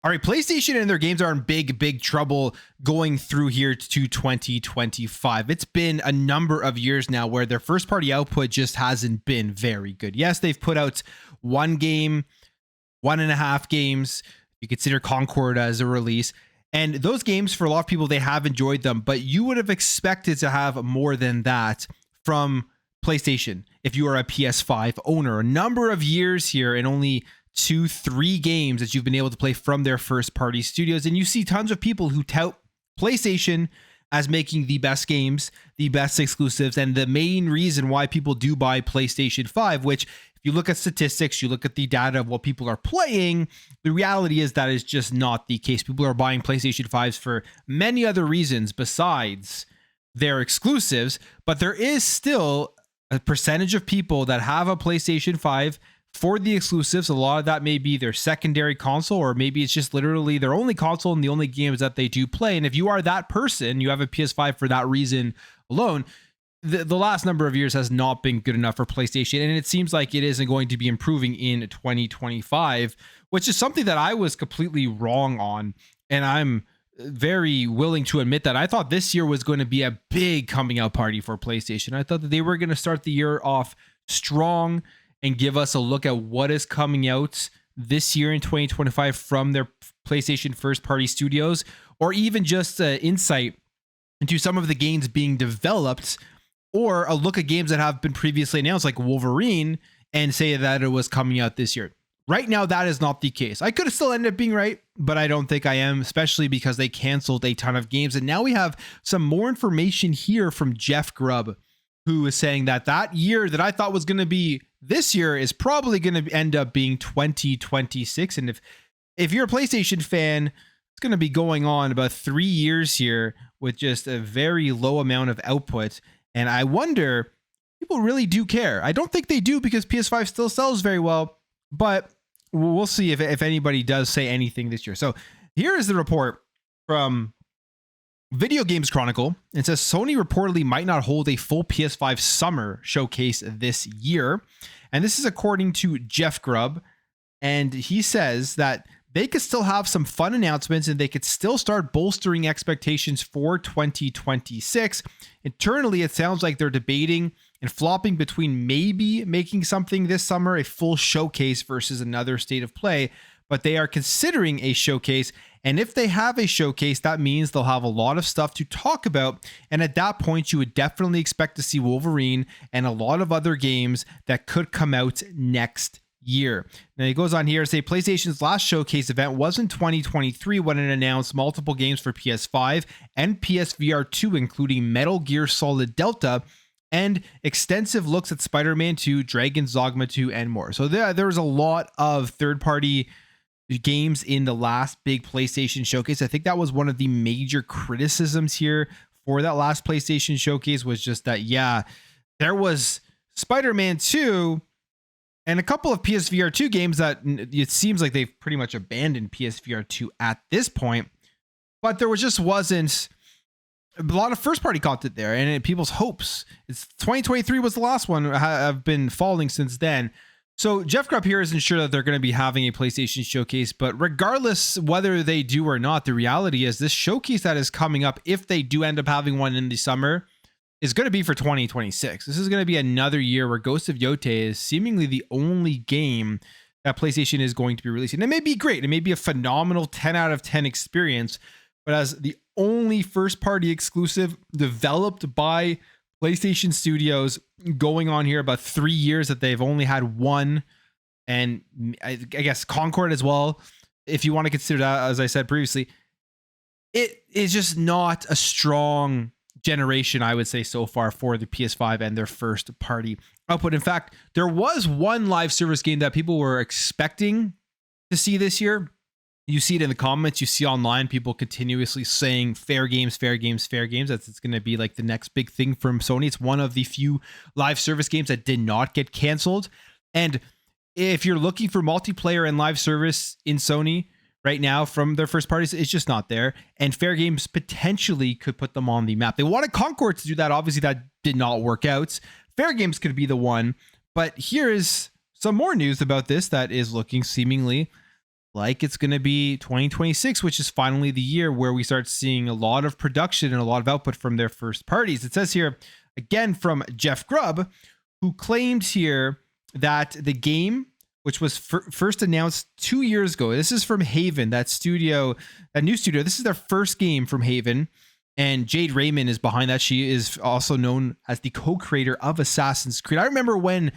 All right, PlayStation and their games are in big trouble going through here to 2025. It's been a number of years now where their first party output just hasn't been very good. Yes, they've put out one game, 1.5 games. You consider Concord as a release. And those games, for a lot of people, they have enjoyed them, but you would have expected to have more than that from PlayStation if you are a PS5 owner. A number of years here and only 2-3 games that you've been able to play from their first party studios. And you see tons of people who tout PlayStation as making the best games, the best exclusives, and the main reason why people do buy PlayStation 5, which if you look at statistics, you look at the data of what people are playing, the reality is that is just not the case. People are buying PlayStation 5s for many other reasons besides their exclusives, but there is still a percentage of people that have a PlayStation 5 for the exclusives. A lot of that may be their secondary console, or maybe it's just literally their only console and the only games that they do play. And if you are that person, you have a PS5 for that reason alone, the last number of years has not been good enough for PlayStation. And it seems like it isn't going to be improving in 2025, which is something that I was completely wrong on. And I'm very willing to admit that I thought this year was going to be a big coming out party for PlayStation. I thought that they were going to start the year off strong and give us a look at what is coming out this year in 2025 from their PlayStation first party studios, or even just insight into some of the games being developed, or a look at games that have been previously announced like Wolverine and say that it was coming out this year. Right now, that is not the case. I could have still ended up being right, but I don't think I am, especially because they canceled a ton of games. And now we have some more information here from Jeff Grubb, who is saying that that year that I thought was going to be this year is probably going to end up being 2026. And if you're a PlayStation fan, it's going to be going on about 3 years here with just a very low amount of output. And I wonder, people really do care. I don't think they do, because PS5 still sells very well, but we'll see if anybody does say anything this year. So here is the report from Video Games Chronicle. It says Sony reportedly might not hold a full PS5 summer showcase this year. And this is according to Jeff Grubb. And he says that they could still have some fun announcements and they could still start bolstering expectations for 2026. Internally, it sounds like they're debating and flopping between maybe making something this summer a full showcase versus another state of play, but they are considering a showcase. And if they have a showcase, that means they'll have a lot of stuff to talk about. And at that point, you would definitely expect to see Wolverine and a lot of other games that could come out next year. Now he goes on here to say PlayStation's last showcase event was in 2023 when it announced multiple games for PS5 and PSVR 2, including Metal Gear Solid Delta and extensive looks at Spider-Man 2, Dragon's Dogma 2, and more. So there was a lot of third-party games in the last big PlayStation showcase. I think that was one of the major criticisms here for that last PlayStation showcase, was just that, yeah, there was Spider-Man 2 and a couple of PSVR 2 games that it seems like they've pretty much abandoned PSVR 2 at this point, but there wasn't a lot of first party content there, and people's hopes, it's 2023 was the last one, have been falling since then. So Jeff Grubb here isn't sure that they're going to be having a PlayStation showcase, but regardless whether they do or not, the reality is this showcase that is coming up, if they do end up having one in the summer, is going to be for 2026. This is going to be another year where Ghost of Yote is seemingly the only game that PlayStation is going to be releasing. It may be great. It may be a phenomenal 10 out of 10 experience, but as the only first party exclusive developed by PlayStation Studios, going on here about 3 years that they've only had one, and I guess Concord as well, if you want to consider that, as I said previously, it is just not a strong generation, I would say, so far for the PS5 and their first party output. In fact, there was one live service game that people were expecting to see this year. You see it in the comments, you see online people continuously saying fair games, fair games, fair games. It's going to be like the next big thing from Sony. It's one of the few live service games that did not get canceled. And if you're looking for multiplayer and live service in Sony right now from their first parties, it's just not there. And fair games potentially could put them on the map. They wanted Concord to do that. Obviously, that did not work out. Fair games could be the one. But here is some more news about this that is looking seemingly like it's going to be 2026, which is finally the year where we start seeing a lot of production and a lot of output from their first parties. It says here, again, from Jeff Grubb, who claimed here that the game, which was first announced 2 years ago, this is from Haven, that new studio. This is their first game from Haven. And Jade Raymond is behind that. She is also known as the co-creator of Assassin's Creed. I remember when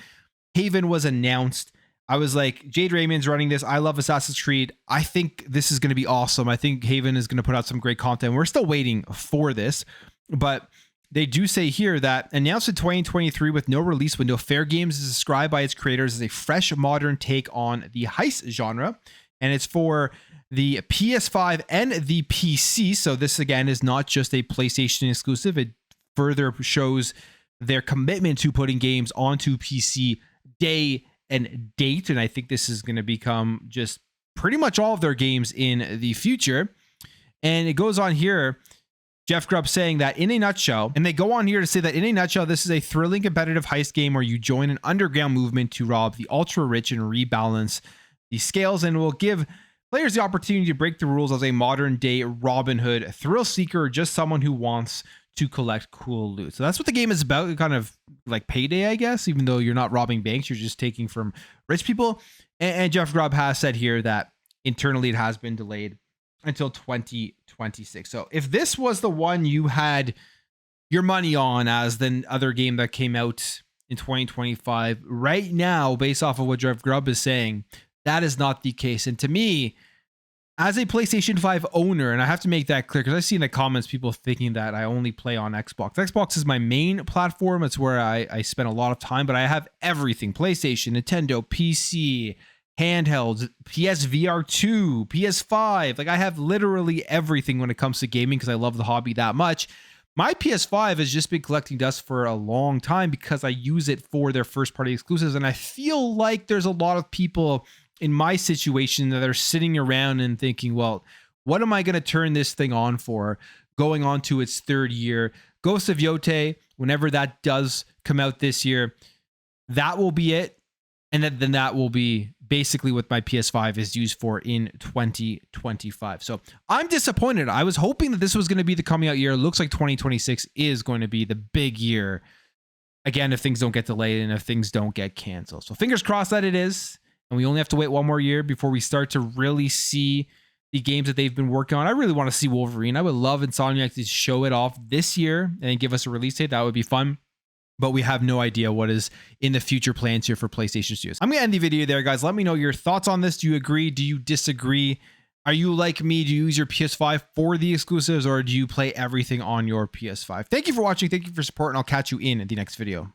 Haven was announced, I was like, Jade Raymond's running this. I love Assassin's Creed. I think this is going to be awesome. I think Haven is going to put out some great content. We're still waiting for this, but they do say here that announced in 2023 with no release window, Fairgames is described by its creators as a fresh, modern take on the heist genre, and it's for the PS5 and the PC. So this, again, is not just a PlayStation exclusive. It further shows their commitment to putting games onto PC day and date, and I think this is going to become just pretty much all of their games in the future. And it goes on here, Jeff Grubb saying that in a nutshell, and they go on here to say that in a nutshell, this is a thrilling competitive heist game where you join an underground movement to rob the ultra rich and rebalance the scales, and will give players the opportunity to break the rules as a modern day Robin Hood thrill seeker, or just someone who wants to collect cool loot. So that's what the game is about, kind of like Payday, I guess, even though you're not robbing banks, you're just taking from rich people. And Jeff Grubb has said here that internally it has been delayed until 2026. So if this was the one you had your money on as the other game that came out in 2025, right now, based off of what Jeff Grubb is saying, that is not the case. And to me, as a PlayStation 5 owner, and I have to make that clear because I've seen the comments, people thinking that I only play on Xbox. Xbox is my main platform. It's where I spend a lot of time, but I have everything: PlayStation, Nintendo, PC, handhelds, PSVR 2, PS5. Like, I have literally everything when it comes to gaming because I love the hobby that much. My PS5 has just been collecting dust for a long time because I use it for their first party exclusives. And I feel like there's a lot of people in my situation that are sitting around and thinking, well, what am I going to turn this thing on for going on to its third year? Ghost of Yote, whenever that does come out this year, that will be it. And then that will be basically what my PS5 is used for in 2025. So I'm disappointed. I was hoping that this was going to be the coming out year. It looks like 2026 is going to be the big year. Again, if things don't get delayed and if things don't get canceled. So fingers crossed that it is. And we only have to wait one more year before we start to really see the games that they've been working on. I really want to see Wolverine. I would love Insomniac to show it off this year and give us a release date. That would be fun. But we have no idea what is in the future plans here for PlayStation Studios. I'm going to end the video there, guys. Let me know your thoughts on this. Do you agree? Do you disagree? Are you like me? Do you use your PS5 for the exclusives, or do you play everything on your PS5? Thank you for watching. Thank you for support, and I'll catch you in the next video.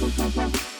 We'll be right back.